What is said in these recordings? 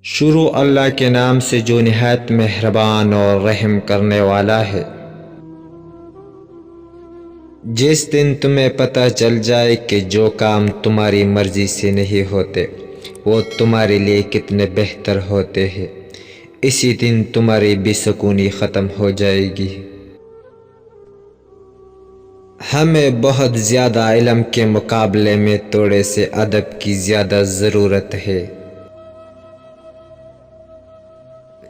شروع اللہ کے نام سے جو نہایت مہربان اور رحم کرنے والا ہے۔ جس دن تمہیں پتہ چل جائے کہ جو کام تمہاری مرضی سے نہیں ہوتے وہ تمہارے لیے کتنے بہتر ہوتے ہیں، اسی دن تمہاری بے سکونی ختم ہو جائے گی۔ ہمیں بہت زیادہ علم کے مقابلے میں تھوڑے سے ادب کی زیادہ ضرورت ہے۔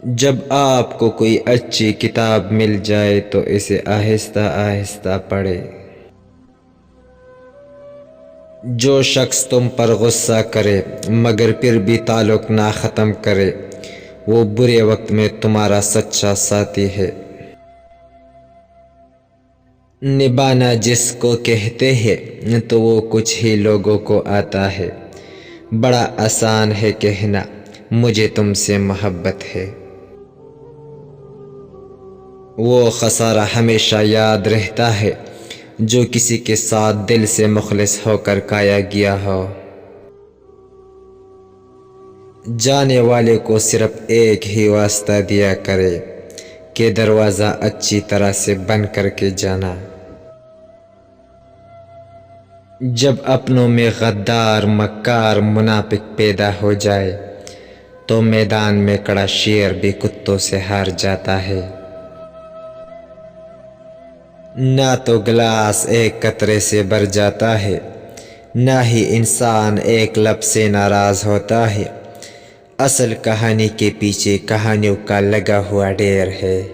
جب آپ کو کوئی اچھی کتاب مل جائے تو اسے آہستہ آہستہ پڑھیں۔ جو شخص تم پر غصہ کرے مگر پھر بھی تعلق نہ ختم کرے وہ برے وقت میں تمہارا سچا ساتھی ہے۔ نبھانا جس کو کہتے ہیں تو وہ کچھ ہی لوگوں کو آتا ہے، بڑا آسان ہے کہنا مجھے تم سے محبت ہے۔ وہ خسارہ ہمیشہ یاد رہتا ہے جو کسی کے ساتھ دل سے مخلص ہو کر کھایا گیا ہو۔ جانے والے کو صرف ایک ہی واسطہ دیا کرے کہ دروازہ اچھی طرح سے بند کر کے جانا۔ جب اپنوں میں غدار مکار منافق پیدا ہو جائے تو میدان میں کھڑا شیر بھی کتوں سے ہار جاتا ہے۔ نہ تو گلاس ایک قطرے سے بھر جاتا ہے نہ ہی انسان ایک لفظ سے ناراض ہوتا ہے، اصل کہانی کے پیچھے کہانیوں کا لگا ہوا ڈھیر ہے۔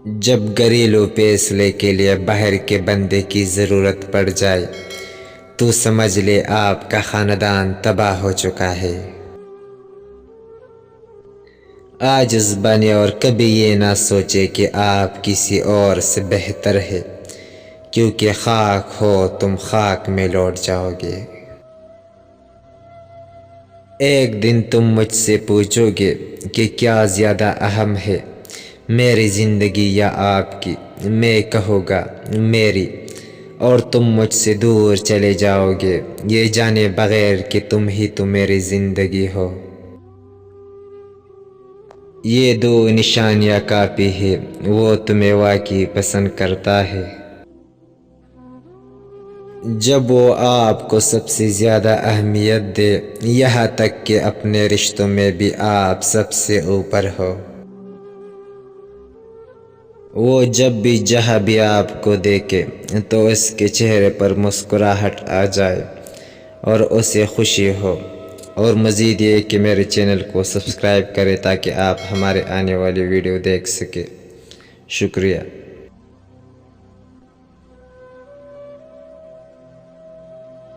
جب گھریلو فیصلے کے لیے باہر کے بندے کی ضرورت پڑ جائے تو سمجھ لے آپ کا خاندان تباہ ہو چکا ہے۔ عاجز بنے اور کبھی یہ نہ سوچے کہ آپ کسی اور سے بہتر ہے، کیونکہ خاک ہو تم خاک میں لوٹ جاؤ گے۔ ایک دن تم مجھ سے پوچھو گے کہ کیا زیادہ اہم ہے، میری زندگی یا آپ کی؟ میں کہوں گا میری، اور تم مجھ سے دور چلے جاؤ گے یہ جانے بغیر کہ تم ہی تو میری زندگی ہو۔ یہ دو نشانیاں کافی ہے، وہ تمہیں واقعی پسند کرتا ہے۔ جب وہ آپ کو سب سے زیادہ اہمیت دے، یہاں تک کہ اپنے رشتوں میں بھی آپ سب سے اوپر ہو۔ وہ جب بھی جہاں بھی آپ کو دیکھے تو اس کے چہرے پر مسکراہٹ آ جائے اور اسے خوشی ہو۔ اور مزید یہ کہ میرے چینل کو سبسکرائب کریں تاکہ آپ ہمارے آنے والی ویڈیو دیکھ سکیں۔ شکریہ۔